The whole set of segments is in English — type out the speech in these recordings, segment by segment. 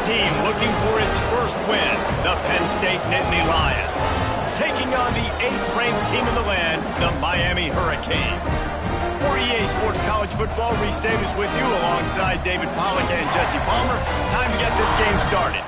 team looking for its first win, the Penn State Nittany Lions, taking on the 8th-ranked team in the land, the Miami Hurricanes. For EA Sports College Football, Reese Davis with you alongside David Pollack and Jesse Palmer. Time to get this game started.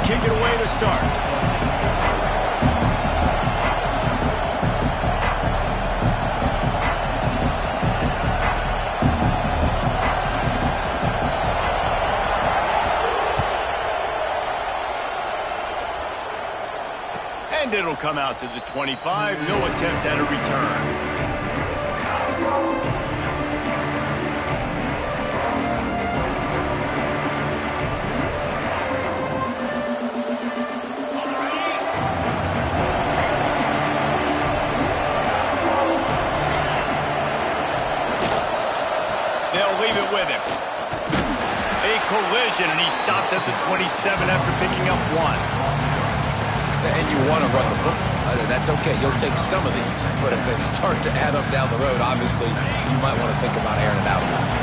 Kick it away to start. And it'll come out to the 25. No attempt at a return. They'll leave it with him. A collision, and he stopped at the 27 after picking up 1. And you want to run the football. That's okay. You'll take some of these. But if they start to add up down the road, obviously, you might want to think about airing it out a little bit.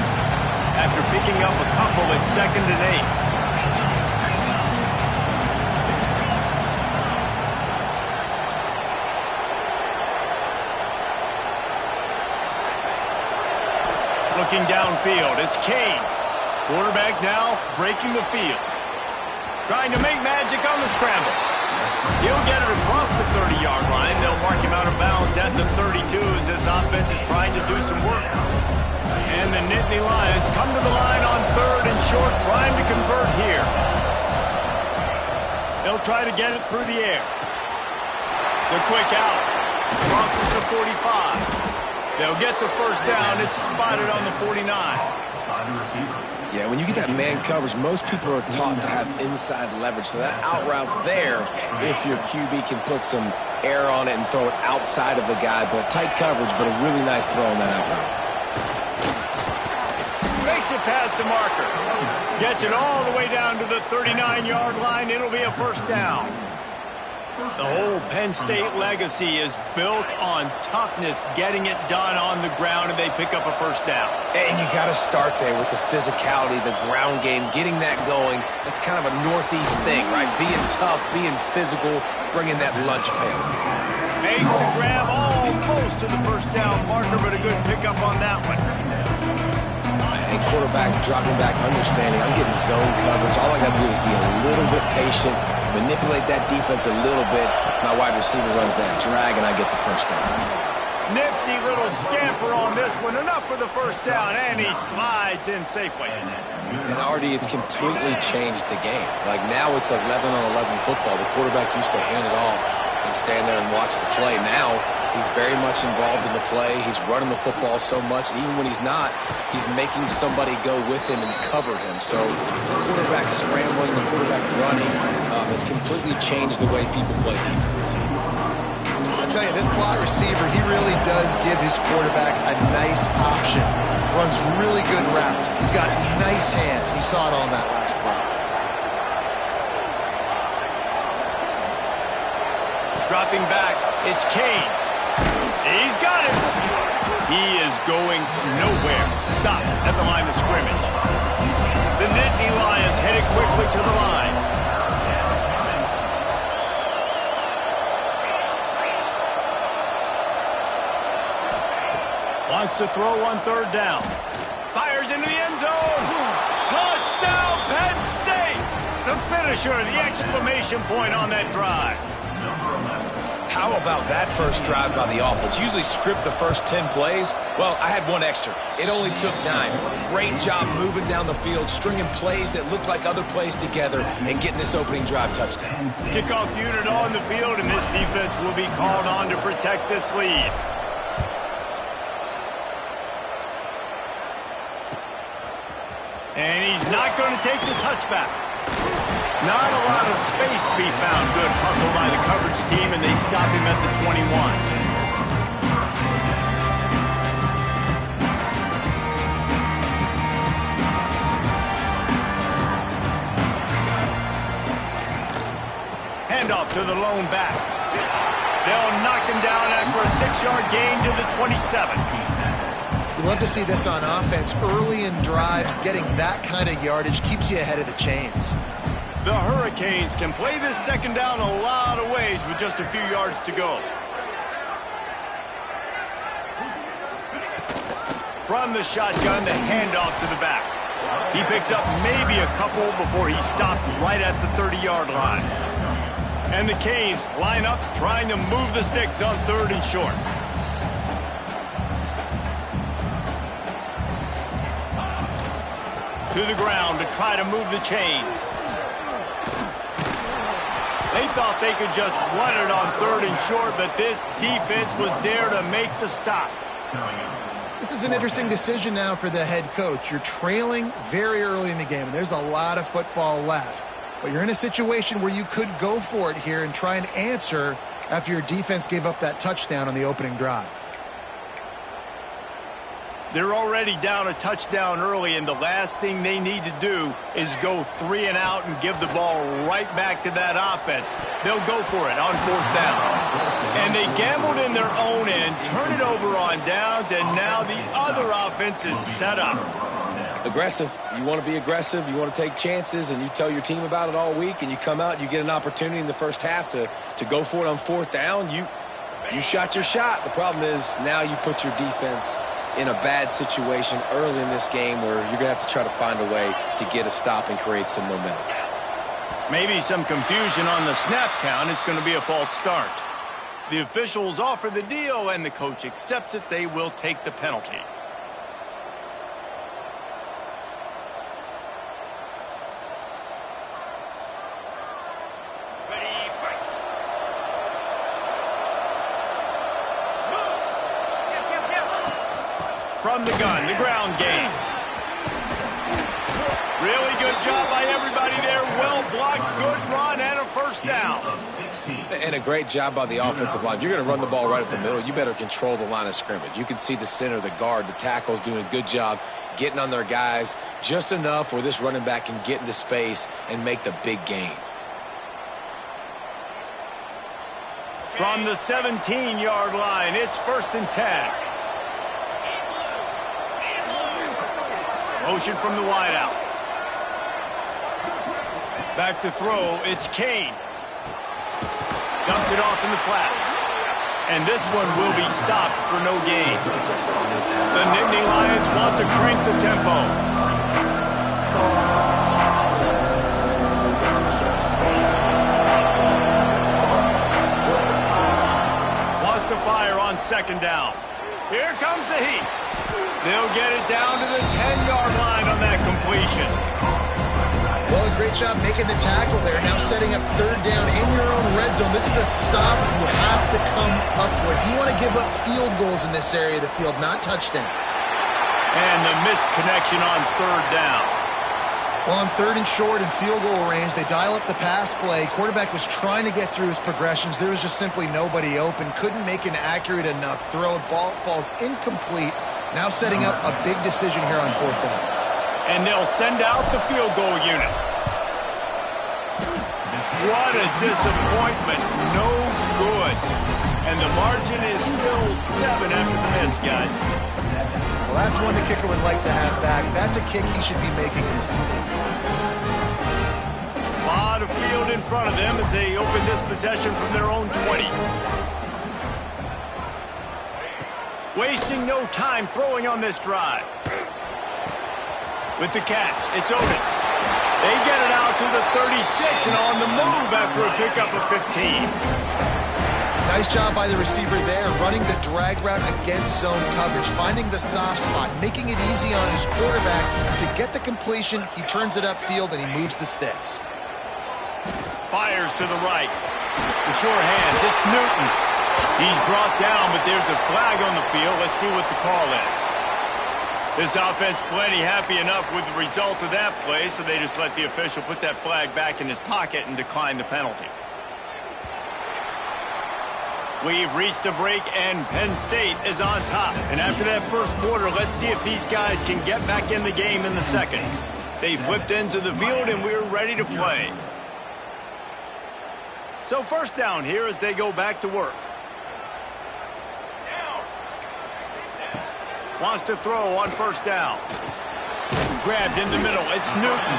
After picking up a couple, it's 2nd and 8. Looking downfield, it's Kane. Quarterback now breaking the field. Trying to make magic on the scramble. He'll get it across the 30-yard line. They'll mark him out of bounds at the 32 as this offense is trying to do some work. And the Nittany Lions come to the line on 3rd and short, trying to convert here. They'll try to get it through the air. The quick out. Crosses the 45. They'll get the first down. It's spotted on the 49. Yeah, when you get that man coverage, most people are taught to have inside leverage. So that out route's there if your QB can put some air on it and throw it outside of the guy. But tight coverage, but a really nice throw on that out route. Makes it past the marker. Gets it all the way down to the 39-yard line. It'll be a first down. The whole Penn State legacy is built on toughness, getting it done on the ground, and they pick up a first down. And you got to start there with the physicality, the ground game, getting that going. It's kind of a Northeast thing, right? Being tough, being physical, bringing that lunch pail. Makes the grab almost to the first down marker, but a good pickup on that one. And quarterback dropping back, understanding I'm getting zone coverage. All I got to do is be a little bit patient, manipulate that defense a little bit. My wide receiver runs that drag, and I get the first down. Nifty little scamper on this one. Enough for the first down, and he slides in safely. And Artie, it's completely changed the game. Like now it's 11-on-11 football. The quarterback used to hand it off and stand there and watch the play. Now he's very much involved in the play. He's running the football so much, and even when he's not, he's making somebody go with him and cover him. So the quarterback scrambling, the quarterback running has completely changed the way people play defense. I'll tell you, this slot receiver, he really does give his quarterback a nice option. Runs really good routes. He's got nice hands. You saw it on that last play. Dropping back, it's Kane. He's got it. He is going nowhere. Stop at the line of scrimmage. The Nittany Lions headed quickly to the line. Wants to throw on 3rd down. Fires into the end zone. Touchdown, Penn State. The finisher, the exclamation point on that drive. How about that first drive by the offense? Usually script the first 10 plays. Well, I had one extra. It only took 9. Great job moving down the field, stringing plays that look like other plays together, and getting this opening drive touchdown. Kickoff unit on the field, and this defense will be called on to protect this lead. And he's not going to take the touchback. Not a lot of space to be found. Good hustle by the coverage team, and they stop him at the 21. handoff to the lone back. They'll knock him down after a 6-yard gain to the 27. You love to see this on offense. Early in drives, getting that kind of yardage keeps you ahead of the chains. The Hurricanes can play this second down a lot of ways with just a few yards to go. From the shotgun, the handoff to the back. He picks up maybe a couple before he stopped right at the 30-yard line. And the Canes line up trying to move the sticks on 3rd and short. To the ground to try to move the chains. They thought they could just run it on 3rd and short, but this defense was there to make the stop. This is an interesting decision now for the head coach. You're trailing very early in the game, and there's a lot of football left. But you're in a situation where you could go for it here and try and answer after your defense gave up that touchdown on the opening drive. They're already down a touchdown early, and the last thing they need to do is go 3 and out and give the ball right back to that offense. They'll go for it on 4th down. And they gambled in their own end, turn it over on downs, and now the other offense is set up. Aggressive. You want to be aggressive. You want to take chances, and you tell your team about it all week, and you come out and you get an opportunity in the first half to go for it on 4th down. You shot your shot. The problem is now you put your defense in a bad situation early in this game where you're going to have to try to find a way to get a stop and create some momentum. Maybe some confusion on the snap count. It's going to be a false start. The officials offer the deal, and the coach accepts it. They will take the penalty. From the gun, the ground game. Really good job by everybody there. Well blocked, good run, and a 1st down. And a great job by the offensive line. If you're going to run the ball right at the middle, you better control the line of scrimmage. You can see the center, the guard, the tackles doing a good job getting on their guys just enough where this running back can get into space and make the big gain. From the 17-yard line, it's 1st and 10. Motion from the wideout. Back to throw, it's Kane. Dumps it off in the flats. And this one will be stopped for no gain. The Nittany Lions want to crank the tempo. Wants to fire on 2nd down. Here comes the heat. They'll get it down to the 10-yard line on that completion. Well, a great job making the tackle there. Now setting up 3rd down in your own red zone. This is a stop you have to come up with. You want to give up field goals in this area of the field, not touchdowns. And the missed connection on 3rd down. Well, on 3rd and short and field goal range, they dial up the pass play. Quarterback was trying to get through his progressions. There was just simply nobody open. Couldn't make an accurate enough throw. Ball falls incomplete. Now setting up a big decision here on 4th down. And they'll send out the field goal unit. What a disappointment. No good. And the margin is still 7 after the miss, guys. Well, that's one the kicker would like to have back. That's a kick he should be making in his sleep. A lot of field in front of them as they open this possession from their own 20. Wasting no time throwing on this drive. With the catch, it's Otis. They get it out to the 36 and on the move after a pickup of 15. Nice job by the receiver there, running the drag route against zone coverage, finding the soft spot, making it easy on his quarterback to get the completion. He turns it upfield and he moves the sticks. Fires to the right. The sure hands, it's Newton. He's brought down, but there's a flag on the field. Let's see what the call is. This offense plenty happy enough with the result of that play, so they just let the official put that flag back in his pocket and decline the penalty. We've reached a break, and Penn State is on top. And after that first quarter, let's see if these guys can get back in the game in the second. They flipped into the field, and we're ready to play. So first down here as they go back to work. Wants to throw on first down. Grabbed in the middle. It's Newton.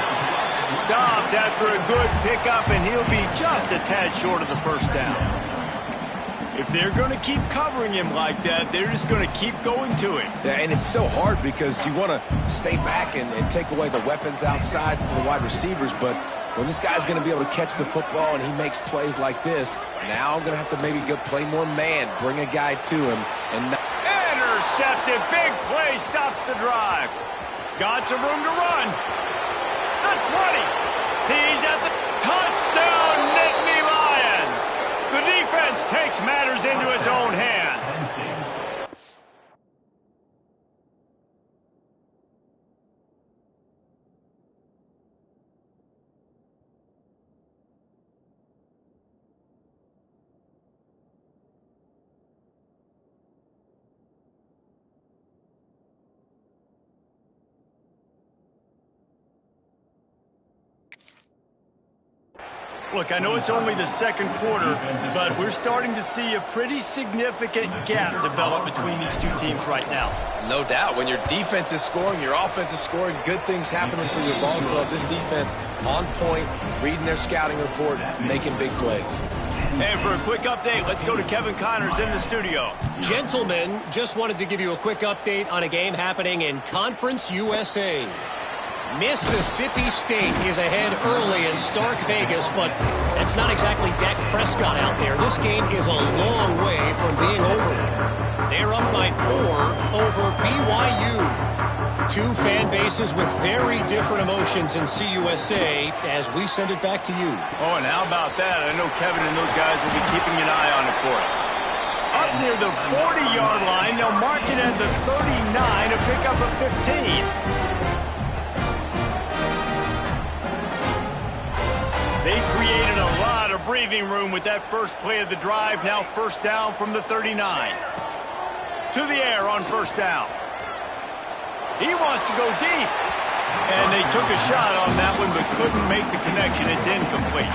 Stopped after a good pickup, and he'll be just a tad short of the first down. If they're going to keep covering him like that, they're just going to keep going to him. Yeah, and it's so hard because you want to stay back and take away the weapons outside for the wide receivers, but when this guy's going to be able to catch the football and he makes plays like this, now I'm going to have to maybe go play more man, bring a guy to him. And intercepted. Big play stops the drive. Got some room to run. The 20. He's at the touchdown, Nittany Lions. The defense takes matters into its own hands. Look, I know it's only the second quarter, but we're starting to see a pretty significant gap develop between these two teams right now. no doubt, when your defense is scoring, your offense is scoring, good things happening for your ball club. This defense on point, reading their scouting report, making big plays. And for a quick update, let's go to Kevin Connors in the studio. Gentlemen, just wanted to give you a quick update on a game happening in Conference USA. Mississippi State is ahead early in Stark Vegas, but that's not exactly Dak Prescott out there. This game is a long way from being over. They're up by 4 over BYU. Two fan bases with very different emotions in CUSA as we send it back to you. Oh, and how about that? I know Kevin and those guys will be keeping an eye on it for us. Up near the 40-yard line, they'll mark it at the 39, a pickup of 15. They created a lot of breathing room with that first play of the drive. Now first down from the 39. To the air on first down. He wants to go deep. And they took a shot on that one but couldn't make the connection. It's incomplete.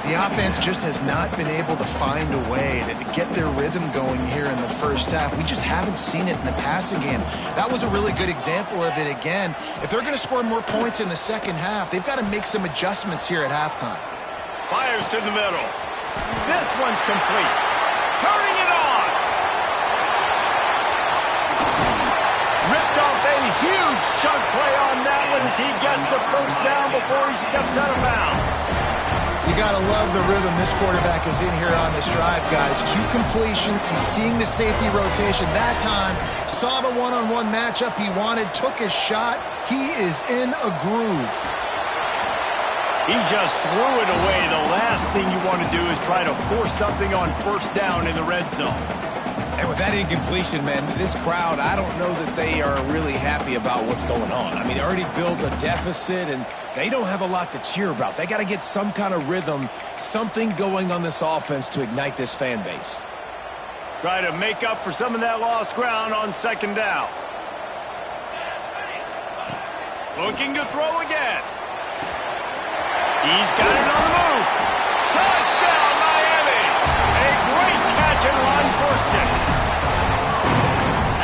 The offense just has not been able to find a way to get their rhythm going here in the first half. We just haven't seen it in the passing game. That was a really good example of it again. If they're going to score more points in the second half, they've got to make some adjustments here at halftime. Fires to the middle. This one's complete. Turning it on. Ripped off a huge chunk play on that one as he gets the first down before he steps out of bounds. You got to love the rhythm this quarterback is in here on this drive, guys. 2 completions. He's seeing the safety rotation that time. Saw the one-on-one matchup he wanted. Took his shot. He is in a groove. He just threw it away. The last thing you want to do is try to force something on first down in the red zone. And with that incompletion, man, this crowd, I don't know that they are really happy about what's going on. I mean, they already built a deficit, and they don't have a lot to cheer about. They got to get some kind of rhythm, something going on this offense to ignite this fan base. Try to make up for some of that lost ground on second down. Looking to throw again. He's got it on the move. Touchdown, Miami. A great catch and run for 6.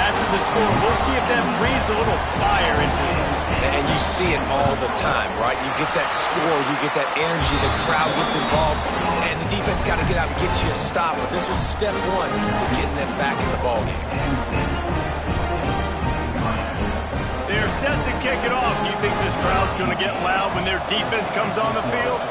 After the score, we'll see if that breathes a little fire into him. And you see it all the time, right? You get that score, you get that energy, the crowd gets involved, and the defense got to get out and get you a stop. But this was step 1 to getting them back in the ballgame. They're set to kick it off. You think this crowd's going to get loud when their defense comes on the field?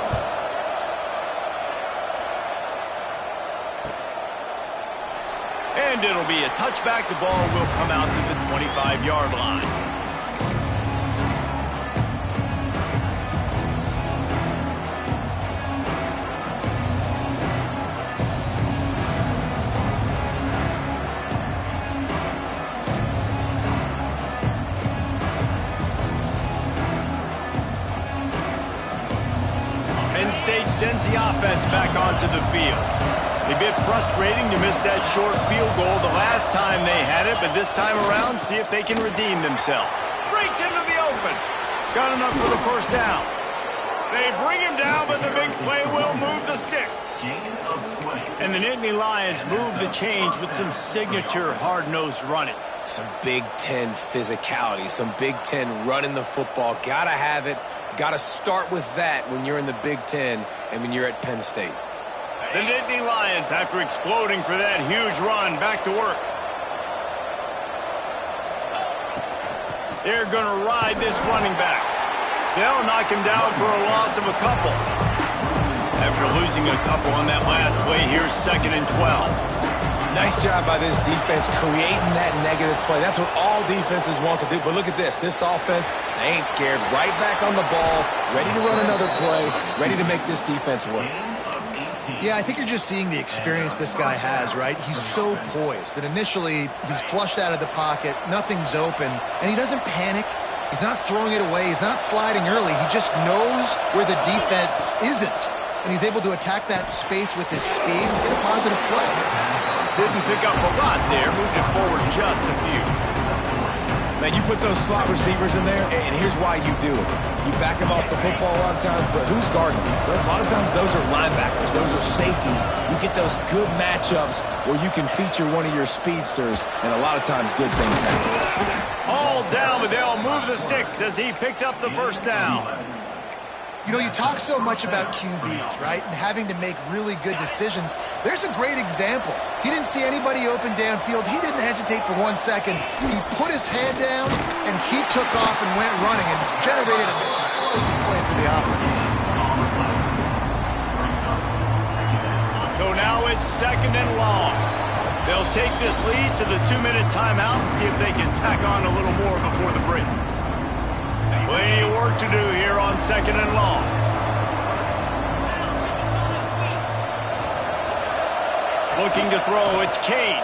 And it'll be a touchback. The ball will come out to the 25-yard line. Penn State sends the offense back onto the field. A bit frustrating to miss that short field goal the last time they had it, but this time around, see if they can redeem themselves. Breaks into the open. Got enough for the first down. They bring him down, but the big play will move the sticks. And the Nittany Lions move the change with some signature hard-nosed running. Some Big Ten physicality, some Big Ten running the football. Gotta have it. Gotta start with that when you're in the Big Ten and when you're at Penn State. The Nittany Lions, after exploding for that huge run, back to work. They're going to ride this running back. They'll knock him down for a loss of a couple. After losing a couple on that last play, here's 2nd and 12. Nice job by this defense creating that negative play. That's what all defenses want to do. But look at this. This offense, they ain't scared. Right back on the ball, ready to run another play, ready to make this defense work. Yeah, I think you're just seeing the experience this guy has, right? He's so poised that initially he's flushed out of the pocket, nothing's open, and he doesn't panic. He's not throwing it away. He's not sliding early. He just knows where the defense isn't, and he's able to attack that space with his speed and get a positive play. Didn't pick up a lot there, moved it forward just a few. Man, you put those slot receivers in there, and here's why you do it. You back them off the football a lot of times, but who's guarding them? A lot of times those are linebackers. Those are safeties. You get those good matchups where you can feature one of your speedsters, and a lot of times good things happen. All down, but they'll move the sticks as he picks up the first down. You know, you talk so much about QBs, right, and having to make really good decisions. There's a great example. He didn't see anybody open downfield. He didn't hesitate for 1 second. He put his head down, and he took off and went running and generated an explosive play for the offense. So now it's 2nd and long. They'll take this lead to the 2-minute timeout and see if they can tack on a little more before the break. Plenty of work to do here on 2nd and long. Looking to throw, it's Kane.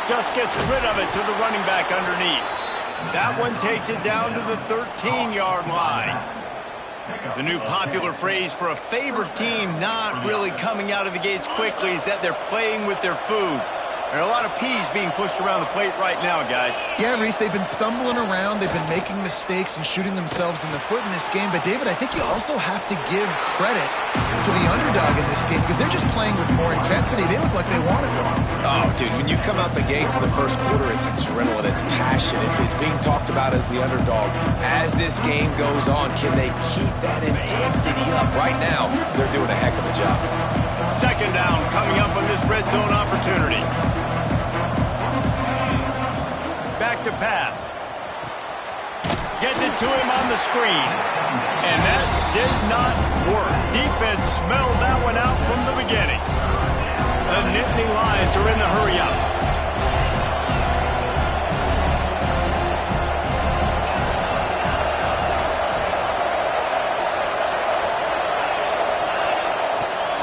Just gets rid of it to the running back underneath. That one takes it down to the 13-yard line. The new popular phrase for a favorite team not really coming out of the gates quickly is that they're playing with their food. There are a lot of peas being pushed around the plate right now, guys. Yeah, Reese, they've been stumbling around. They've been making mistakes and shooting themselves in the foot in this game. But, David, I think you also have to give credit to the underdog in this game because they're just playing with more intensity. They look like they want it. Oh, dude, when you come out the gates in the first quarter, it's adrenaline, it's passion. It's being talked about as the underdog. As this game goes on, can they keep that intensity up? Right now, they're doing a heck of a job. 2nd down coming up on this red zone opportunity. Back to pass. Gets it to him on the screen. And that did not work. Defense smelled that one out from the beginning. The Nittany Lions are in the hurry-up.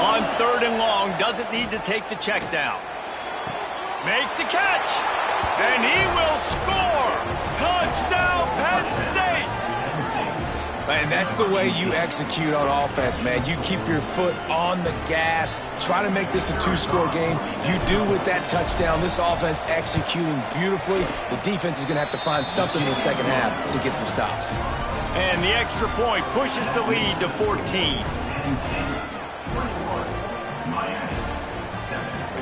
On 3rd and long, doesn't need to take the check down. Makes the catch. And he will score! Touchdown, Penn State! And that's the way you execute on offense, man. You keep your foot on the gas. Try to make this a 2-score game. You do with that touchdown. This offense executing beautifully. The defense is going to have to find something in the second half to get some stops. And the extra point pushes the lead to 14.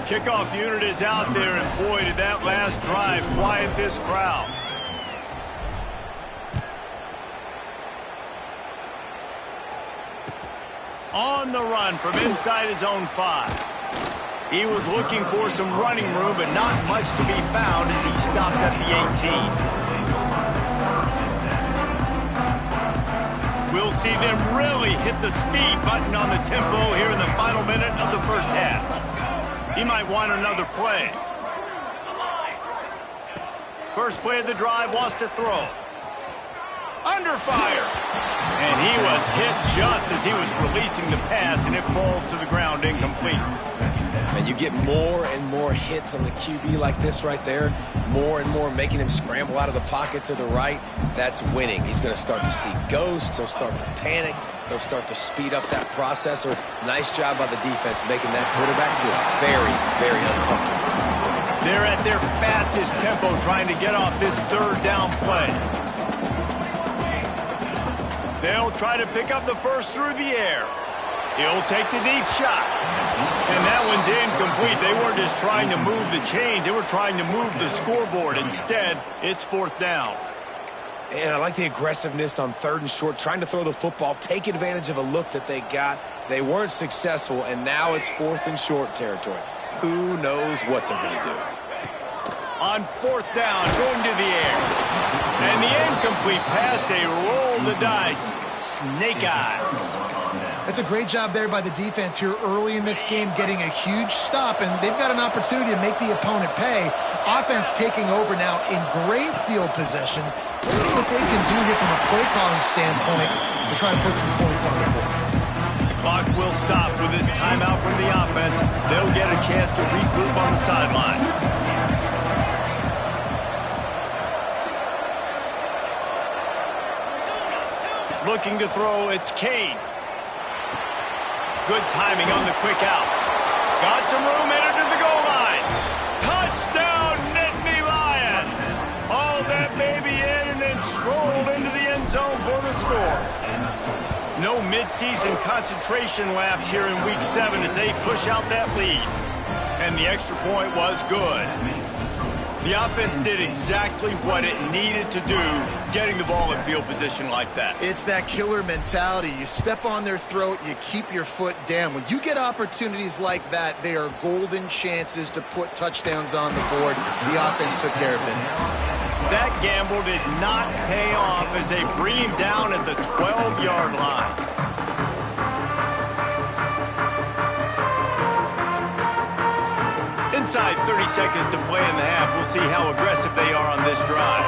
Kickoff unit is out there, and boy, did that last drive quiet this crowd. On the run from inside his own 5. He was looking for some running room, but not much to be found as he stopped at the 18. We'll see them really hit the speed button on the tempo here in the final minute of the first half. He might want another play. First play of the drive, wants to throw. Under fire. And he was hit just as he was releasing the pass, and it falls to the ground incomplete. And you get more and more hits on the QB like this right there. More and more making him scramble out of the pocket to the right. That's winning. He's going to start to see ghosts. He'll start to panic. They'll start to speed up that processor. Nice job by the defense making that quarterback feel very, very uncomfortable. They're at their fastest tempo trying to get off this 3rd down play. They'll try to pick up the first through the air. He'll take the deep shot. And that one's incomplete. They weren't just trying to move the chains. They were trying to move the scoreboard. Instead, it's 4th down. And I like the aggressiveness on 3rd and short, trying to throw the football, take advantage of a look that they got. They weren't successful, and now it's 4th and short territory. Who knows what they're going to do? On 4th down, going to the air. And the incomplete pass, they roll the dice. Snake eyes. That's a great job there by the defense here early in this game, getting a huge stop, and they've got an opportunity to make the opponent pay. Offense taking over now in great field position. Let's see what they can do here from a play calling standpoint to try to put some points on the board. The clock will stop with this timeout from the offense. They'll get a chance to regroup on the sideline. Looking to throw, it's Kane. Good timing on the quick out. Got some room, entered to the goal line. Touchdown, Nittany Lions. Hauled that baby in and then strolled into the end zone for the score. No midseason concentration lapse here in Week 7 as they push out that lead. And the extra point was good. The offense did exactly what it needed to do, getting the ball in field position like that. It's that killer mentality. You step on their throat, you keep your foot down. When you get opportunities like that, they are golden chances to put touchdowns on the board. The offense took care of business. That gamble did not pay off as they bring him down at the 12-yard line. Inside 30 seconds to play in the half. We'll see how aggressive they are on this drive.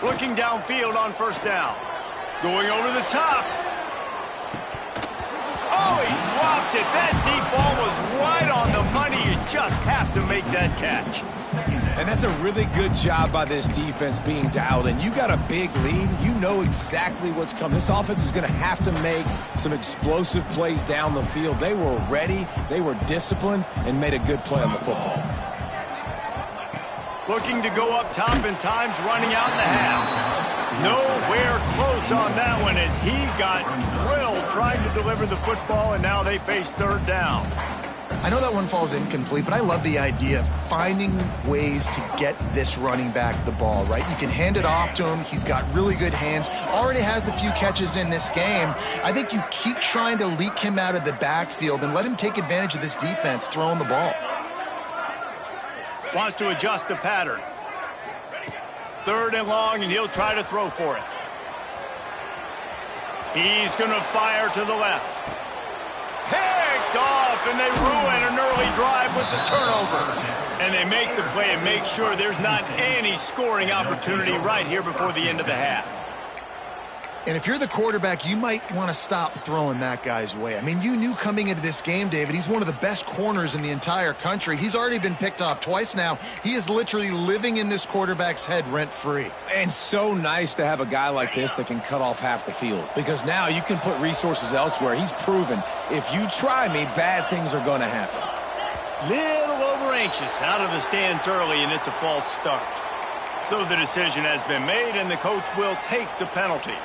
Looking downfield on 1st down. Going over the top. Oh, he dropped it. That deep ball was right on the money. You just have to make that catch. And that's a really good job by this defense being dialed in. You got a big lead. You know exactly what's coming. This offense is going to have to make some explosive plays down the field. They were ready, they were disciplined, and made a good play on the football. Looking to go up top in times, running out in the half. Nowhere close on that one as he got drilled trying to deliver the football, and now they face 3rd down. I know that one falls incomplete, but I love the idea of finding ways to get this running back the ball, right? You can hand it off to him. He's got really good hands. Already has a few catches in this game. I think you keep trying to leak him out of the backfield and let him take advantage of this defense throwing the ball. Wants to adjust the pattern. 3rd and long, and he'll try to throw for it. He's going to fire to the left. Picked off, and they ruin an early drive with the turnover. And they make the play and make sure there's not any scoring opportunity right here before the end of the half. And if you're the quarterback, you might want to stop throwing that guy's way. I mean, you knew coming into this game, David, he's one of the best corners in the entire country. He's already been picked off twice now. He is literally living in this quarterback's head rent-free. And so nice to have a guy like this that can cut off half the field, because now you can put resources elsewhere. He's proven if you try me, bad things are going to happen. Little over-anxious out of the stands early, and it's a false start. So the decision has been made, and the coach will take the penalty.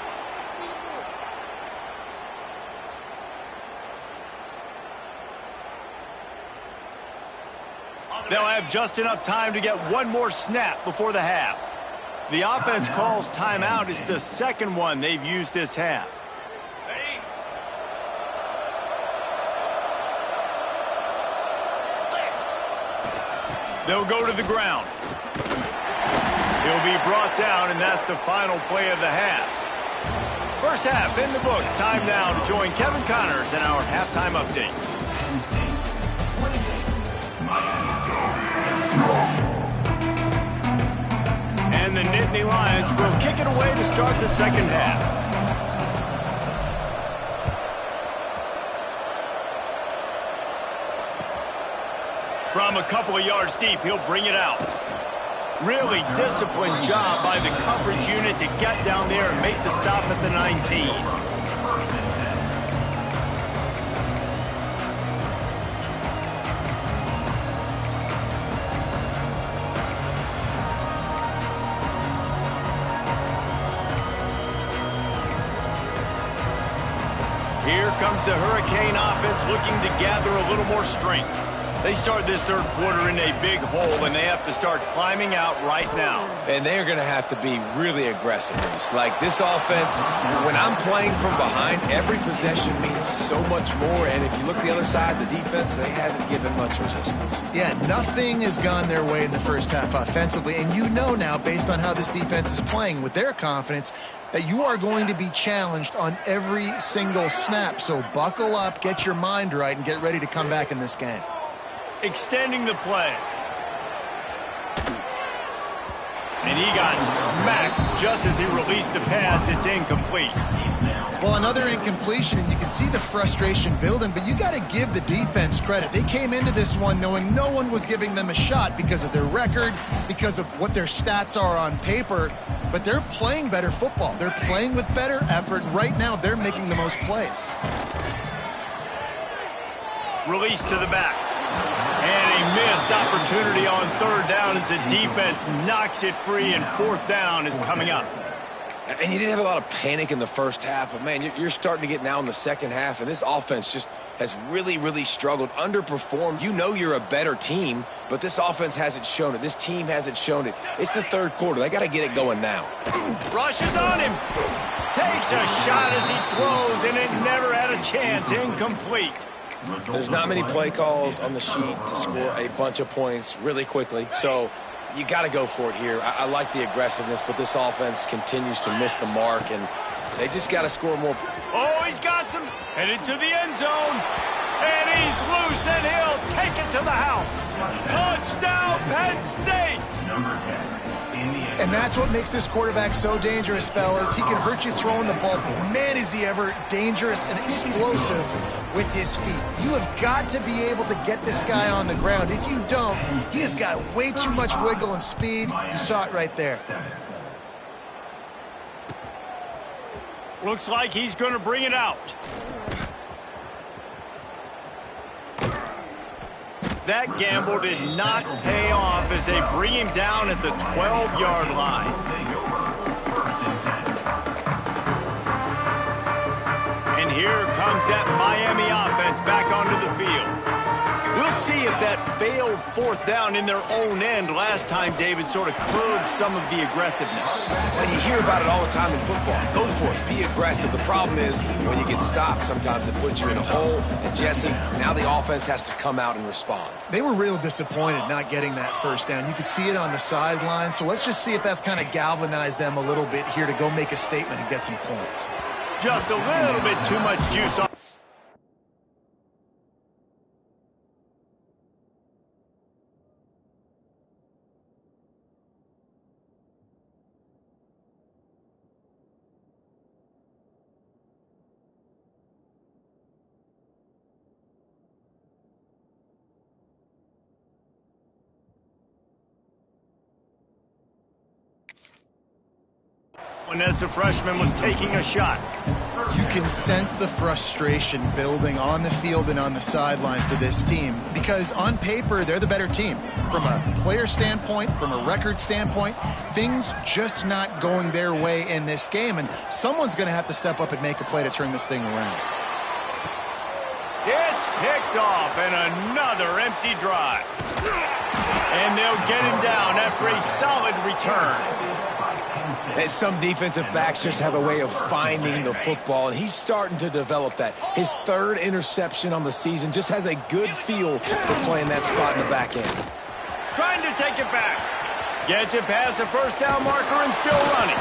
They'll have just enough time to get one more snap before the half. The offense calls timeout. It's the 2nd one they've used this half. They'll go to the ground. He'll be brought down, and that's the final play of the half. First half in the books. Time now to join Kevin Connors in our halftime update. And the Nittany Lions will kick it away to start the 2nd half. From a couple of yards deep, he'll bring it out. Really disciplined job by the coverage unit to get down there and make the stop at the 19. Here comes the Hurricane offense looking to gather a little more strength. They start this third quarter in a big hole, and they have to start climbing out right now. And they're going to have to be really aggressive, Reese. Like this offense, when I'm playing from behind, every possession means so much more. And if you look the other side, the defense, they haven't given much resistance. Yeah, nothing has gone their way in the first half offensively. And you know now, based on how this defense is playing with their confidence, that you are going to be challenged on every single snap. So buckle up, get your mind right, and get ready to come back in this game. Extending the play. And he got smacked just as he released the pass. It's incomplete. Well, another incompletion, and you can see the frustration building, but you got to give the defense credit. They came into this one knowing no one was giving them a shot because of their record, because of what their stats are on paper, but they're playing better football. They're playing with better effort, and right now they're making the most plays. Release to the back. And a missed opportunity on third down as the defense knocks it free, and fourth down is coming up. And you didn't have a lot of panic in the first half, but, man, you're starting to get now in the second half, and this offense just has really, really struggled, underperformed. You know you're a better team, but this offense hasn't shown it. This team hasn't shown it. It's the third quarter. They got to get it going now. Rushes on him. Takes a shot as he throws, and it never had a chance. Incomplete. There's not many play calls on the sheet to score a bunch of points really quickly, so you got to go for it here. I like the aggressiveness, but this offense continues to miss the mark, and they just got to score more. Oh, he's got some. Headed to the end zone, and he's loose, and he'll take it to the house. Touchdown, Penn State! And that's what makes this quarterback so dangerous, fellas. He can hurt you throwing the ball, but man, is he ever dangerous and explosive with his feet. You have got to be able to get this guy on the ground. If you don't, he has got way too much wiggle and speed. You saw it right there. Looks like he's going to bring it out. That gamble did not pay off as they bring him down at the 12-yard line. And here comes that Miami offense back onto the field. We'll see if that failed fourth down in their own end last time, David, sort of curbed some of the aggressiveness. Well, you hear about it all the time in football. Go for it. Be aggressive. The problem is when you get stopped, sometimes it puts you in a hole. And, Jesse, now the offense has to come out and respond. They were real disappointed not getting that first down. You could see it on the sideline. So let's just see if that's kind of galvanized them a little bit here to go make a statement and get some points. Just a little bit too much juice on. When as the freshman was taking a shot. You can sense the frustration building on the field and on the sideline for this team because on paper, they're the better team. From a player standpoint, from a record standpoint, things just not going their way in this game, and someone's going to have to step up and make a play to turn this thing around. It's picked off, and another empty drive. And they'll get him down after a solid return. And some defensive backs just have a way of finding the football, and he's starting to develop that. His third interception on the season just has a good feel for playing that spot in the back end. Trying to take it back. Gets it past the first down marker and still running.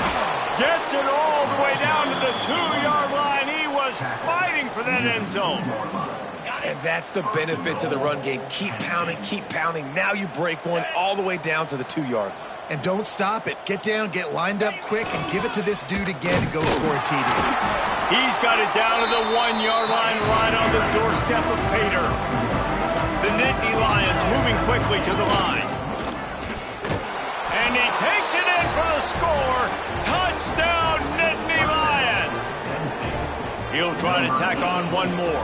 Gets it all the way down to the 2-yard line. He was fighting for that end zone. And that's the benefit to the run game. Keep pounding, keep pounding. Now you break one all the way down to the 2-yard line. And don't stop it. Get down, get lined up quick, and give it to this dude again to go score a TD. He's got it down to the 1-yard line right on the doorstep of Pater. The Nittany Lions moving quickly to the line. And he takes it in for the score. Touchdown, Nittany Lions. He'll try to tack on one more.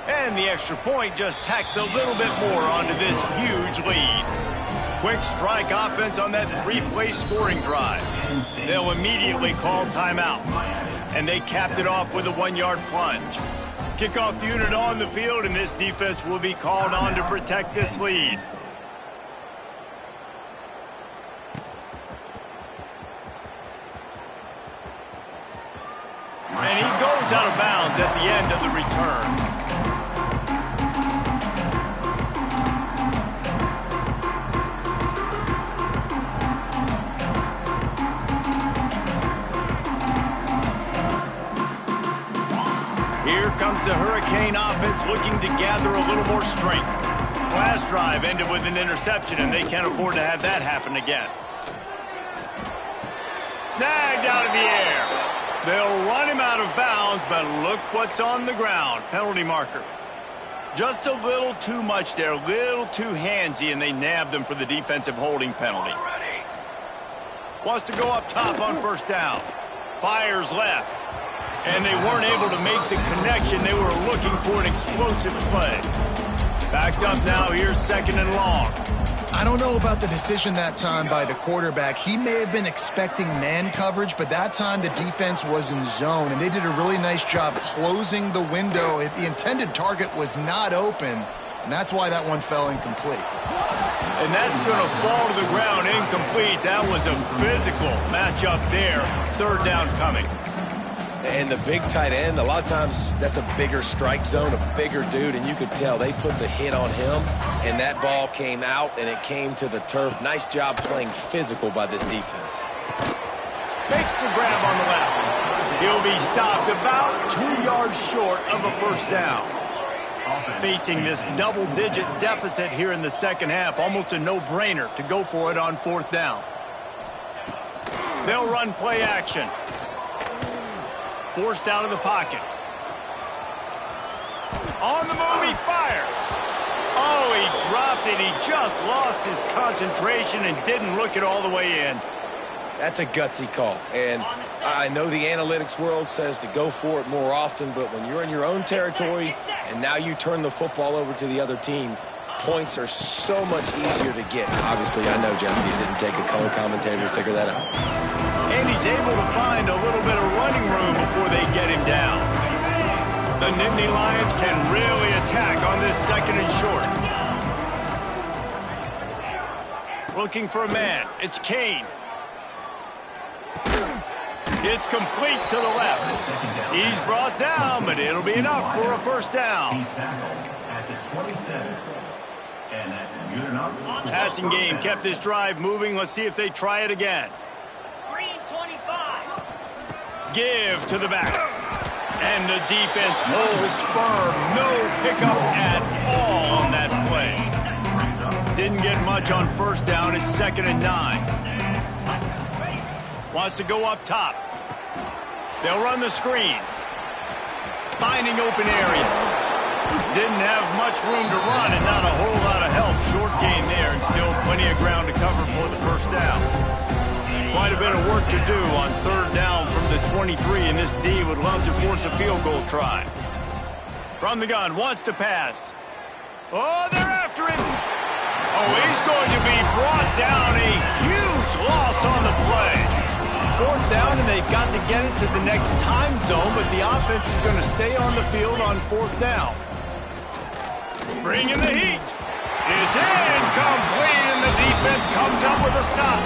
And the extra point just tacks a little bit more onto this huge lead. Quick strike offense on that 3-play scoring drive. They'll immediately call timeout. and they capped it off with a 1-yard plunge. Kickoff unit on the field, and this defense will be called on to protect this lead. And he goes out of bounds at the end of the return. Here comes the Hurricane offense looking to gather a little more strength. Last drive ended with an interception, and they can't afford to have that happen again. Snagged out of the air. They'll run him out of bounds, but look what's on the ground. Penalty marker. Just a little too much there, a little too handsy, and they nabbed them for the defensive holding penalty. Wants to go up top on first down. Fires left. And they weren't able to make the connection. They were looking for an explosive play. Backed up now, here's 2nd and long. I don't know about the decision that time by the quarterback. He may have been expecting man coverage, but that time the defense was in zone, and they did a really nice job closing the window. The intended target was not open, and that's why that one fell incomplete. And that's going to fall to the ground incomplete. That was a physical matchup there. 3rd down coming. And the big tight end, a lot of times that's a bigger strike zone, a bigger dude, and you could tell they put the hit on him, and that ball came out, and it came to the turf. Nice job playing physical by this defense. Makes the grab on the left. He'll be stopped about 2 yards short of a 1st down. Facing this double-digit deficit here in the second half, almost a no-brainer to go for it on 4th down. They'll run play action. Forced out of the pocket. On the move, he fires. Oh, he dropped it. He just lost his concentration and didn't look it all the way in. That's a gutsy call. And I know the analytics world says to go for it more often, but when you're in your own territory and now you turn the football over to the other team, points are so much easier to get. Obviously, I know, Jesse, it didn't take a color commentator to figure that out. And he's able to find a little bit of running room before they get him down. The Nittany Lions can really attack on this 2nd and short. Looking for a man. It's Kane. It's complete to the left. He's brought down, but it'll be enough for a 1st down. Passing game kept this drive moving. Let's see if they try it again. Give to the back. And the defense holds firm. No pickup at all on that play. Didn't get much on 1st down. It's 2nd and 9. Wants to go up top. They'll run the screen. Finding open areas. Didn't have much room to run and not a whole lot of help. Short game there and still plenty of ground to cover for the 1st down. Quite a bit of work to do on 3rd down from the 23, and this D would love to force a field goal try. From the gun, wants to pass. Oh, they're after him. Oh, he's going to be brought down. A huge loss on the play. 4th down, and they've got to get it to the next time zone, but the offense is going to stay on the field on 4th down. Bringing the heat. It's incomplete, and the defense comes up with a stop.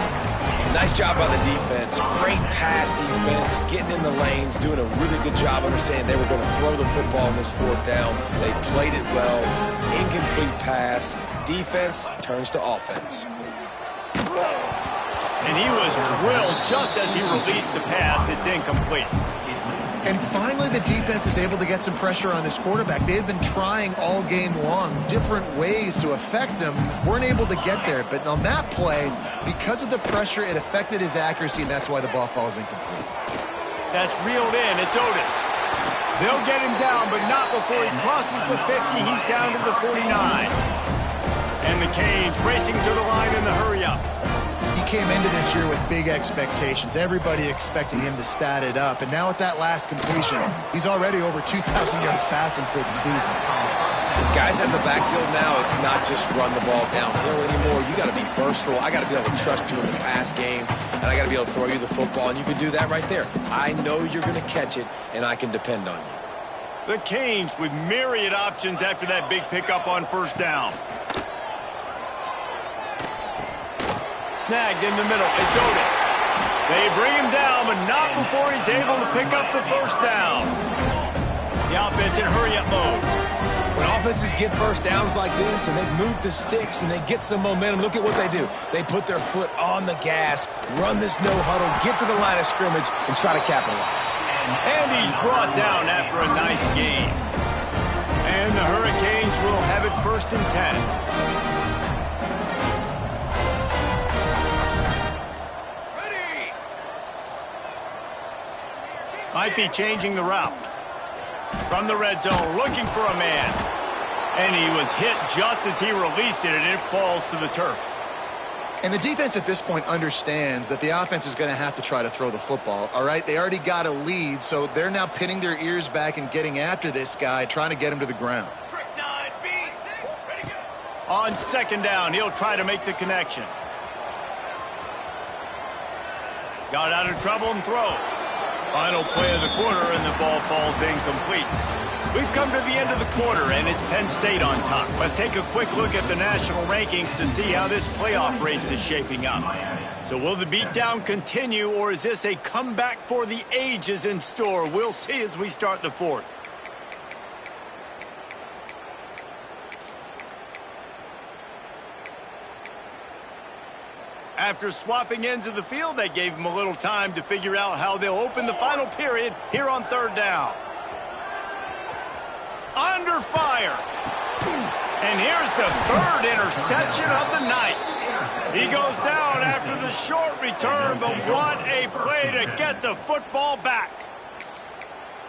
Nice job by the defense. Great pass defense, getting in the lanes, doing a really good job understanding they were going to throw the football on this 4th down. They played it well. Incomplete pass. Defense turns to offense. And he was drilled just as he released the pass. It's incomplete. And finally, the defense is able to get some pressure on this quarterback. They had been trying all game long different ways to affect him. Weren't able to get there. But on that play, because of the pressure, it affected his accuracy, and that's why the ball falls incomplete. That's reeled in. It's Otis. They'll get him down, but not before he crosses the 50. He's down to the 49. And the Canes racing to the line in the hurry-up. He came into this year with big expectations. Everybody expecting him to stat it up. And now with that last completion, he's already over 2,000 yards passing for the season. Guys in the backfield now, it's not just run the ball downhill anymore. You got to be versatile. I got to be able to trust you in the pass game. and I got to be able to throw you the football, and you can do that right there. I know you're going to catch it, and I can depend on you. The Canes with myriad options after that big pickup on first down. Snagged in the middle. It's Otis. They bring him down, but not before he's able to pick up the first down. The offense in hurry-up mode. When offenses get first downs like this and they move the sticks and they get some momentum, look at what they do. They put their foot on the gas, run this no-huddle, get to the line of scrimmage, and try to capitalize. And he's brought down after a nice gain. And the Hurricanes will have it 1st and 10. Might be changing the route. From the red zone, looking for a man. And he was hit just as he released it, and it falls to the turf. And the defense at this point understands that the offense is going to have to try to throw the football, all right? They already got a lead, so they're now pinning their ears back and getting after this guy, trying to get him to the ground. On 2nd down, he'll try to make the connection. Got out of trouble and throws. Final play of the quarter, and the ball falls incomplete. We've come to the end of the quarter, and it's Penn State on top. Let's take a quick look at the national rankings to see how this playoff race is shaping up. So will the beatdown continue, or is this a comeback for the ages in store? We'll see as we start the 4th. After swapping ends of the field, they gave them a little time to figure out how they'll open the final period here on 3rd down. Under fire. And here's the 3rd interception of the night. He goes down after the short return, but what a play to get the football back.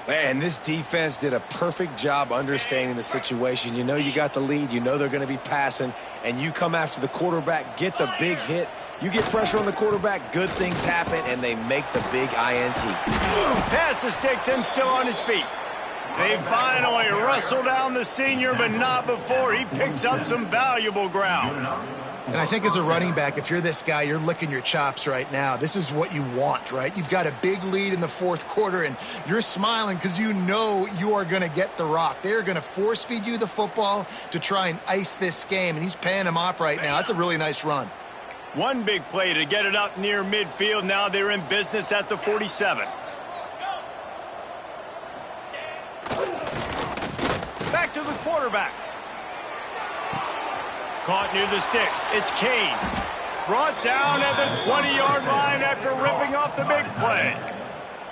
Man, this defense did a perfect job understanding the situation. You know you got the lead. You know they're going to be passing, and you come after the quarterback, get the big hit. You get pressure on the quarterback, good things happen, and they make the big INT. Pass the sticks and still on his feet. They finally wrestle down the senior, but not before he picks up some valuable ground. And I think as a running back, if you're this guy, you're licking your chops right now. This is what you want, right? You've got a big lead in the 4th quarter, and you're smiling because you know you are going to get the rock. They're going to force feed you the football to try and ice this game, and he's paying him off right now. That's a really nice run. One big play to get it up near midfield. Now they're in business at the 47. Back to the quarterback. Caught near the sticks. It's Kane. Brought down at the 20-yard line after ripping off the big play.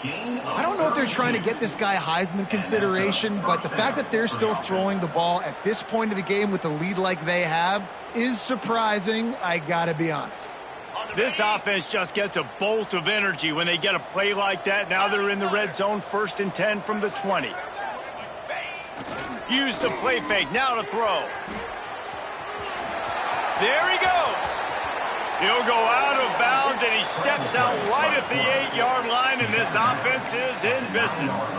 I don't know if they're trying to get this guy Heisman consideration, but the fact that they're still throwing the ball at this point of the game with a lead like they have is surprising, I gotta be honest. This offense just gets a bolt of energy when they get a play like that. Now they're in the red zone, 1st and 10 from the 20. Use the play fake, now to throw. There he goes. He'll go out of bounds, and he steps out right at the 8-yard line, and this offense is in business.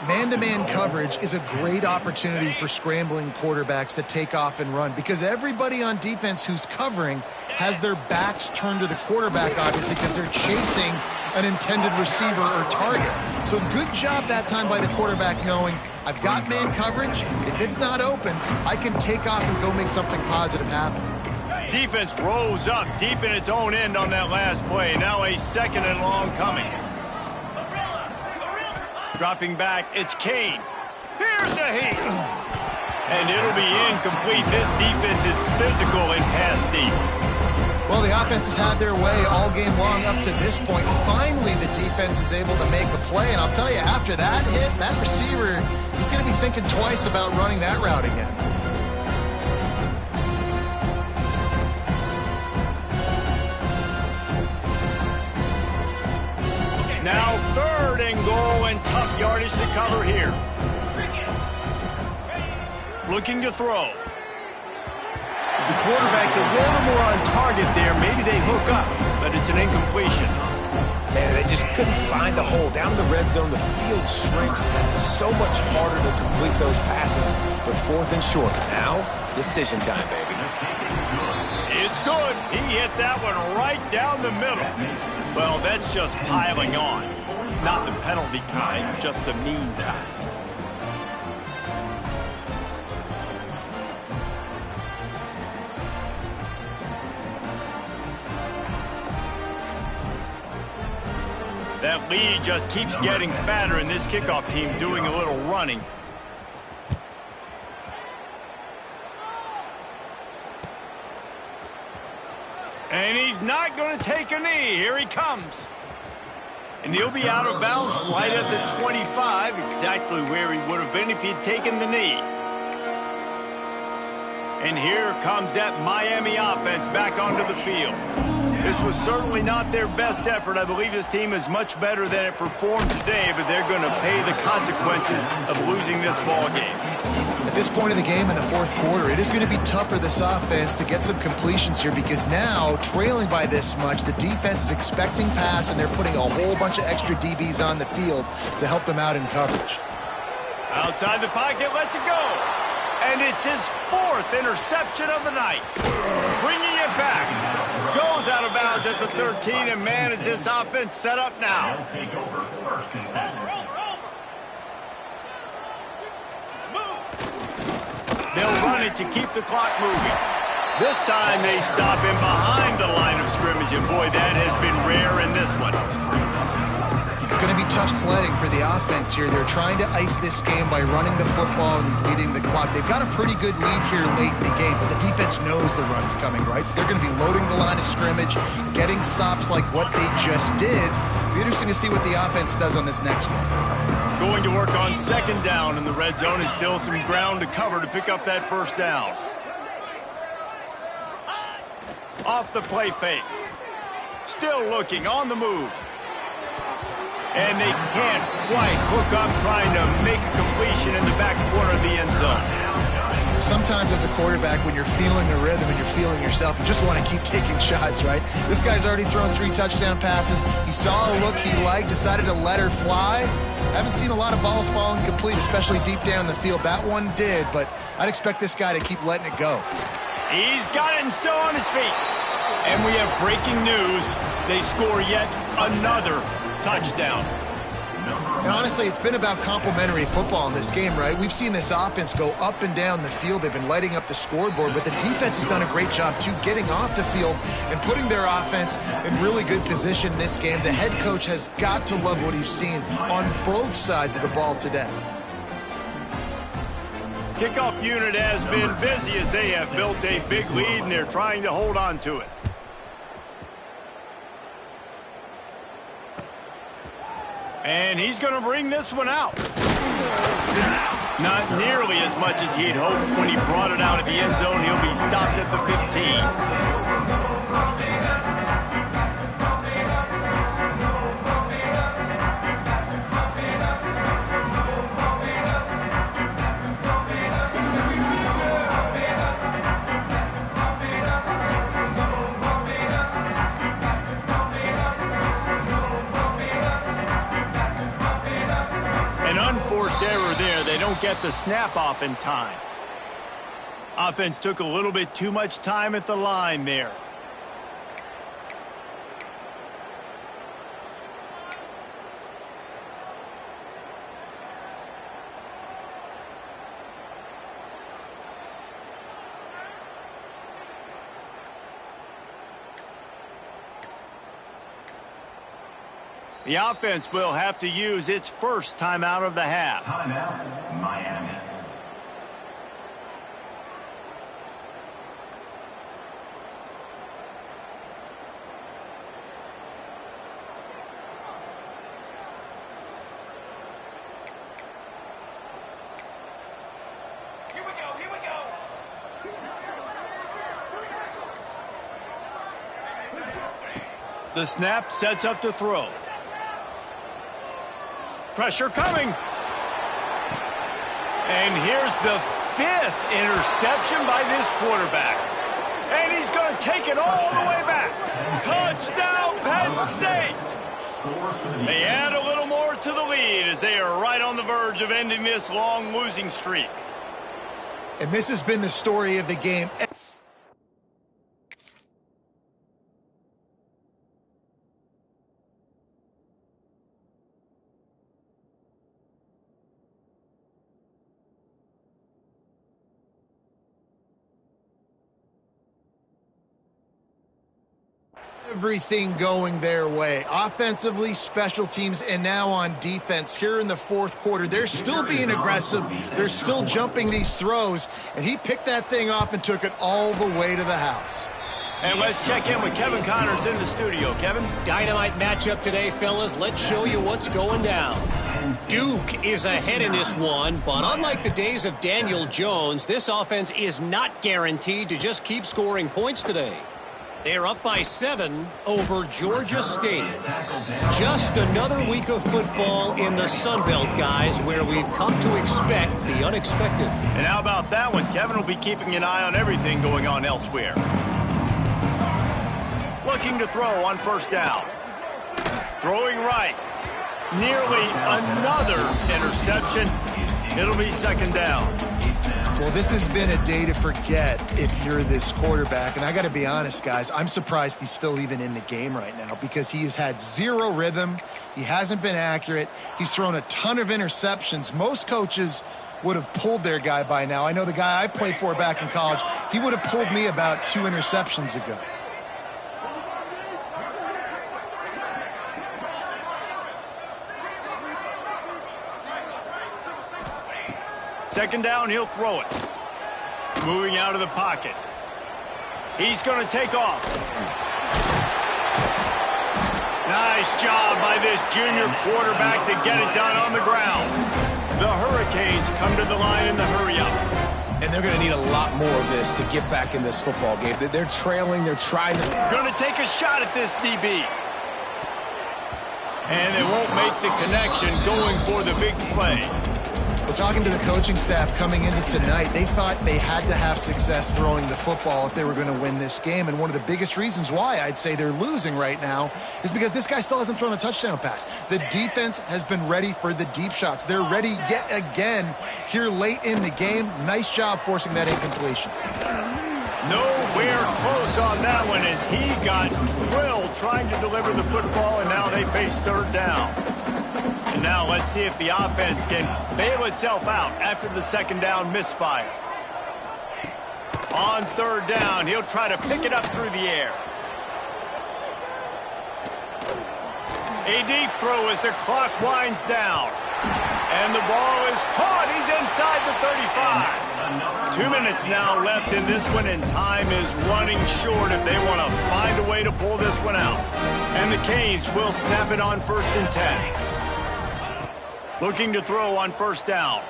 Man-to-man coverage is a great opportunity for scrambling quarterbacks to take off and run because everybody on defense who's covering has their backs turned to the quarterback, obviously, because they're chasing an intended receiver or target. So good job that time by the quarterback knowing I've got man coverage. If it's not open, I can take off and go make something positive happen. Defense rose up deep in its own end on that last play. Now a 2nd and long coming. Dropping back, it's Kane. Here's a heat. And it'll be incomplete. This defense is physical and pass deep. Well, the offense has had their way all game long up to this point. Finally, the defense is able to make a play. And I'll tell you, after that hit, that receiver, he's going to be thinking twice about running that route again. Now 3rd and goal, and tough yardage to cover here. Looking to throw. If the quarterback's a little more on target there, maybe they hook up, but it's an incompletion. Man, they just couldn't find the hole. Down in the red zone, the field shrinks. So much harder to complete those passes, but 4th and short. Now, decision time, baby. It's good. He hit that one right down the middle. Well, that's just piling on. Not the penalty kind, just the mean kind. That lead just keeps getting fatter, and this kickoff team doing a little running. And he's not going to take a knee. Here he comes. And he'll be out of bounds right at the 25, exactly where he would have been if he'd taken the knee. And here comes that Miami offense back onto the field. This was certainly not their best effort. I believe this team is much better than it performed today, but they're going to pay the consequences of losing this ball game. At this point in the game in the fourth quarter, it is going to be tough for this offense to get some completions here because now, trailing by this much, the defense is expecting pass, and they're putting a whole bunch of extra DBs on the field to help them out in coverage. Outside the pocket, lets it go. And it's his fourth interception of the night. Bringing it back. Goes out of bounds at the 13, and man, is this offense set up now. They'll run it to keep the clock moving. This time they stop him behind the line of scrimmage, and boy, that has been rare in this one. It's going to be tough sledding for the offense here. They're trying to ice this game by running the football and leading the clock. They've got a pretty good lead here late in the game, but the defense knows the run's coming, right? So they're going to be loading the line of scrimmage, getting stops like what they just did. It'll be interesting to see what the offense does on this next one. Going to work on second down, and the red zone is still some ground to cover to pick up that first down. Off the play fake. Still looking, on the move. And they can't quite hook up trying to make a completion in the back corner of the end zone. Sometimes as a quarterback, when you're feeling the rhythm and you're feeling yourself, you just want to keep taking shots, right? This guy's already thrown 3 touchdown passes. He saw a look he liked, decided to let her fly. I haven't seen a lot of balls falling complete, especially deep down the field. That one did, but I'd expect this guy to keep letting it go. He's got it and still on his feet. And we have breaking news. They score yet another touchdown. And honestly, it's been about complementary football in this game, right? We've seen this offense go up and down the field. They've been lighting up the scoreboard, but the defense has done a great job, too, getting off the field and putting their offense in really good position in this game. The head coach has got to love what he's seen on both sides of the ball today. Kickoff unit has been busy as they have built a big lead, and they're trying to hold on to it. And he's going to bring this one out. Not nearly as much as he'd hoped when he brought it out of the end zone. He'll be stopped at the 15. Unforced error there. They don't get the snap off in time. Offense took a little bit too much time at the line there. The offense will have to use its first timeout of the half. Timeout, Miami. Here we go, here we go. The snap sets up to throw. Pressure coming. And here's the 5th interception by this quarterback. And he's going to take it all the way back. Touchdown, Penn State. They add a little more to the lead as they are right on the verge of ending this long losing streak. And this has been the story of the game. everything going their way. Offensively, special teams, and now on defense. Here in the fourth quarter, they're still being aggressive. They're still jumping these throws, and he picked that thing off and took it all the way to the house. And let's check in with Kevin Connors in the studio. Kevin? Dynamite matchup today, fellas. Let's show you what's going down. Duke is ahead in this one, but unlike the days of Daniel Jones, this offense is not guaranteed to just keep scoring points today. They're up by 7 over Georgia State. Just another week of football in the Sun Belt, guys, where we've come to expect the unexpected. And how about that one? Kevin will be keeping an eye on everything going on elsewhere. Looking to throw on first down. Throwing right. Nearly another interception. It'll be second down. Well, this has been a day to forget if you're this quarterback. And I got to be honest, guys, I'm surprised he's still even in the game right now because he has had zero rhythm. He hasn't been accurate. He's thrown a ton of interceptions. Most coaches would have pulled their guy by now. I know the guy I played for back in college, he would have pulled me about 2 interceptions ago. Second down, he'll throw it. Moving out of the pocket. He's going to take off. Nice job by this junior quarterback to get it done on the ground. The Hurricanes come to the line in the hurry-up. And they're going to need a lot more of this to get back in this football game. They're trailing. They're trying to... Going to take a shot at this DB. And they won't make the connection going for the big play. Well, talking to the coaching staff coming into tonight, they thought they had to have success throwing the football if they were going to win this game. And one of the biggest reasons why I'd say they're losing right now is because this guy still hasn't thrown a touchdown pass. The defense has been ready for the deep shots. They're ready yet again here late in the game. Nice job forcing that incompletion. Nowhere close on that one as he got drilled trying to deliver the football, and now they face third down. And now let's see if the offense can bail itself out after the second down misfire. On third down, he'll try to pick it up through the air. A deep throw as the clock winds down. And the ball is caught. He's inside the 35. 2 minutes now left in this one, and time is running short if they want to find a way to pull this one out. And the Canes will snap it on 1st and 10. Looking to throw on first down.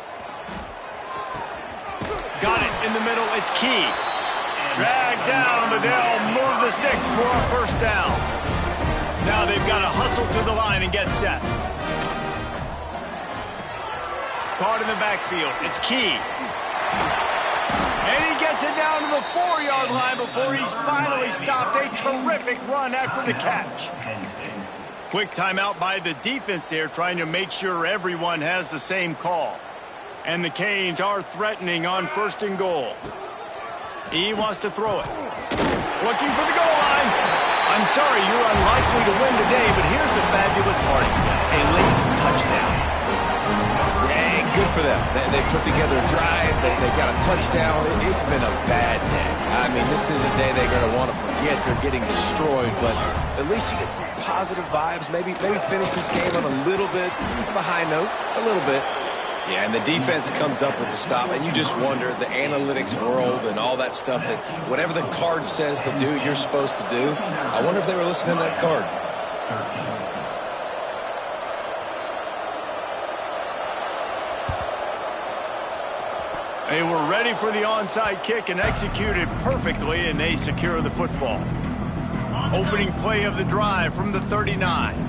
Got it in the middle. It's Key. Dragged down, but they'll move the sticks for a first down. Now they've got to hustle to the line and get set. Caught in the backfield. It's Key. And he gets it down to the 4-yard line before he's finally stopped. A terrific run after the catch. Quick timeout by the defense there, trying to make sure everyone has the same call. And the Canes are threatening on 1st and goal. He wants to throw it. Looking for the goal line. I'm sorry, you're unlikely to win today, but here's a fabulous party. A late touchdown. Yeah, good for them. They put together a drive. They got a touchdown. It's been a bad day. I mean, this is a day they're going to want to forget. They're getting destroyed, but at least you get some positive vibes. Maybe finish this game on a little bit of a high note. A little bit. Yeah, and the defense comes up with the stop, and you just wonder, the analytics world and all that stuff, that whatever the card says to do, you're supposed to do. I wonder if they were listening to that card. They were ready for the onside kick and executed perfectly, and they secure the football. Opening play of the drive from the 39.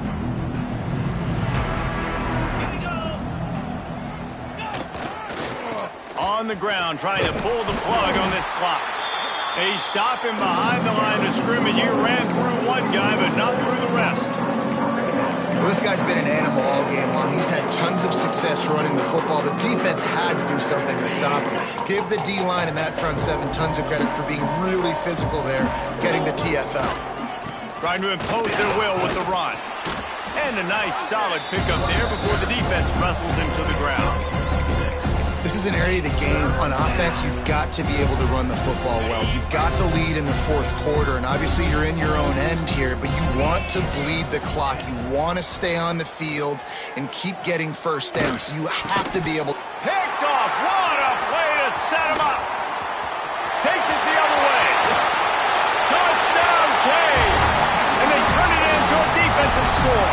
On the ground, trying to pull the plug on this clock. They stop him behind the line of scrimmage. He ran through one guy, but not through the rest. Well, this guy's been an animal all game long. He's had tons of success running the football. The defense had to do something to stop him. Give the D-line and that front seven tons of credit for being really physical there, getting the TFL. Trying to impose their will with the run. And a nice solid pickup there before the defense wrestles him to the ground. The This is an area of the game on offense you've got to be able to run the football well. You've got the lead in the fourth quarter, and obviously you're in your own end here, but you want to bleed the clock. You want to stay on the field and keep getting first downs. So you have to be able to... Picked off. What a play to set him up. Takes it the other way. Touchdown, Cade. And they turn it into a defensive score.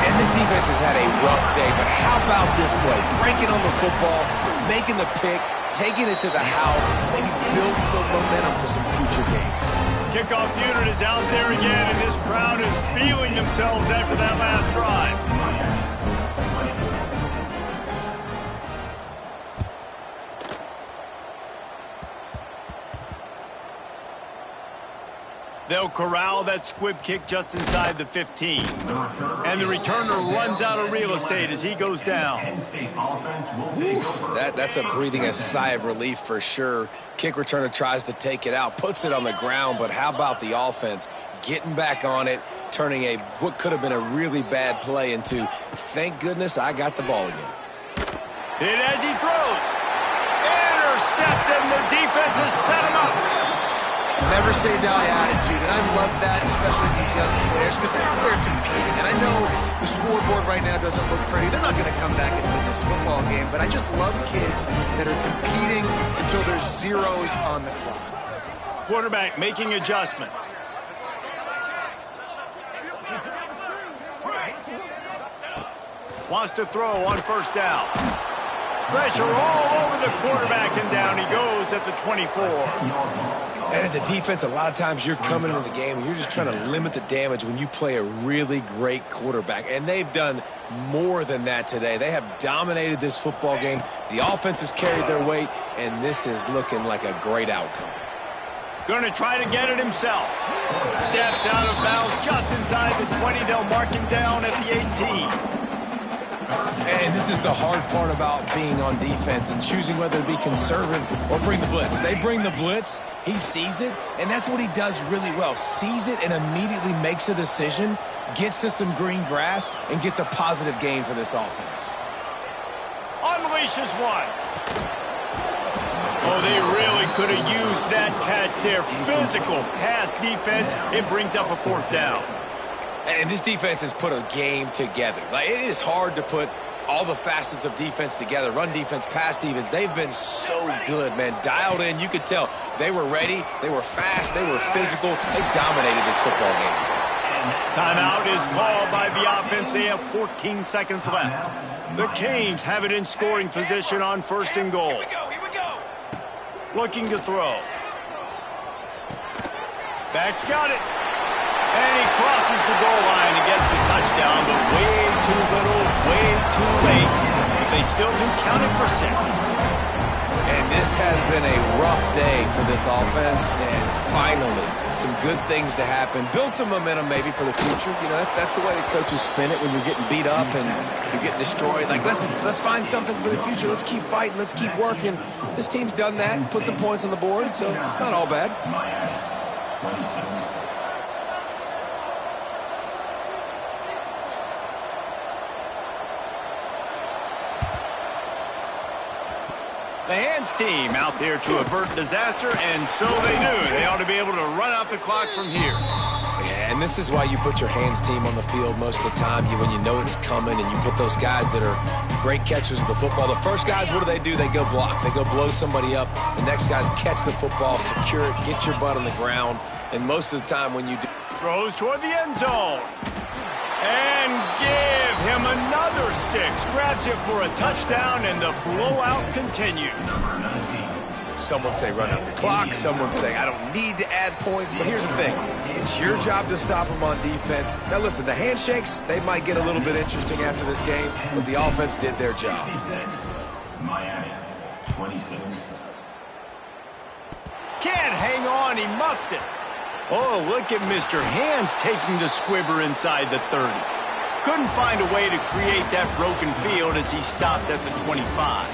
And this defense has had a rough day, but how about this play? Breaking on the football, making the pick, taking it to the house, maybe build some momentum for some future games. Kickoff unit is out there again, and this crowd is feeling themselves after that last drive. They'll corral that squib kick just inside the 15. And the returner runs out of real estate as he goes down. That's a breathing a sigh of relief for sure. Kick returner tries to take it out, puts it on the ground, but how about the offense getting back on it, turning what could have been a really bad play into, thank goodness I got the ball again. Hit as he throws. Intercepted, and the defense has set him up. Never say die attitude, and I love that, especially these young players, because they're out there competing. And I know the scoreboard right now doesn't look pretty. They're not going to come back and win this football game, but I just love kids that are competing until there's zeros on the clock. Quarterback making adjustments. Wants to throw on first down. Pressure all over the quarterback, and down he goes at the 24. And as a defense, a lot of times you're coming into the game and you're just trying to limit the damage when you play a really great quarterback. And they've done more than that today. They have dominated this football game. The offense has carried their weight, and this is looking like a great outcome. Going to try to get it himself. Steps out of bounds just inside the 20. They'll mark him down at the 18. And this is the hard part about being on defense and choosing whether to be conservative or bring the blitz. They bring the blitz, he sees it, and that's what he does really well. Sees it and immediately makes a decision, gets to some green grass, and gets a positive gain for this offense. Unleashes one. Oh, they really could have used that catch there. Physical pass defense. It brings up a fourth down. And this defense has put a game together. Like, it is hard to put all the facets of defense together. Run defense, pass defense. They've been so good, man. Dialed in. You could tell they were ready. They were fast. They were physical. They dominated this football game. Timeout is called by the offense. They have 14 seconds left. The Canes have it in scoring position on first and goal. Here we go. Looking to throw. Back's got it. And he crosses the goal line and gets the touchdown, but way too little, way too late. But they still do count it for 6. And this has been a rough day for this offense, and finally, some good things to happen. Build some momentum maybe for the future. You know, that's the way the coaches spin it when you're getting beat up and you're getting destroyed. Like, let's find something for the future. Let's keep fighting. Let's keep working. This team's done that, put some points on the board, so it's not all bad. The Hands team out there to avert disaster, and so they do. They ought to be able to run out the clock from here. Yeah, and this is why you put your Hands team on the field most of the time, when you know it's coming, and you put those guys that are great catchers of the football. The first guys, what do? They go block. They go blow somebody up. The next guys catch the football, secure it, get your butt on the ground, and most of the time when you do... Throws toward the end zone. And give him another 6. Grabs it for a touchdown, and the blowout continues. Some would say run out the clock. Some would say I don't need to add points. But here's the thing. It's your job to stop them on defense. Now, listen, the handshakes, they might get a little bit interesting after this game, but the offense did their job. Miami, 26. Can't hang on. He muffs it. Oh, look at Mr. Hands taking the squibber inside the 30. Couldn't find a way to create that broken field as he stopped at the 25.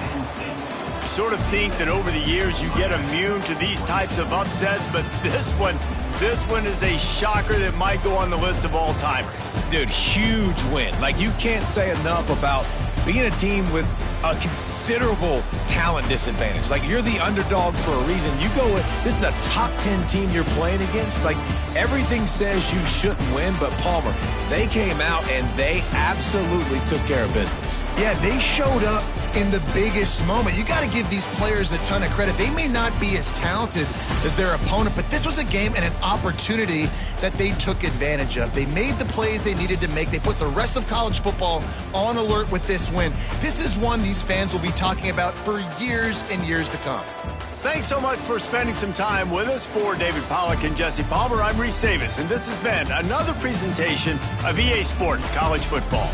You sort of think that over the years you get immune to these types of upsets, but this one is a shocker that might go on the list of all-timers. Dude, huge win. Like, you can't say enough about being a team with a considerable talent disadvantage. Like, you're the underdog for a reason. You go with, this is a top 10 team you're playing against. Like, everything says you shouldn't win, but Palmer, they came out and they absolutely took care of business. Yeah, they showed up in the biggest moment. You got to give these players a ton of credit. They may not be as talented as their opponent, but this was a game and an opportunity that they took advantage of. They made the plays they needed to make. They put the rest of college football on alert with this win. This is one these fans will be talking about for years and years to come. Thanks so much for spending some time with us. For David Pollack and Jesse Palmer, I'm Reese Davis, and this has been another presentation of EA Sports College Football.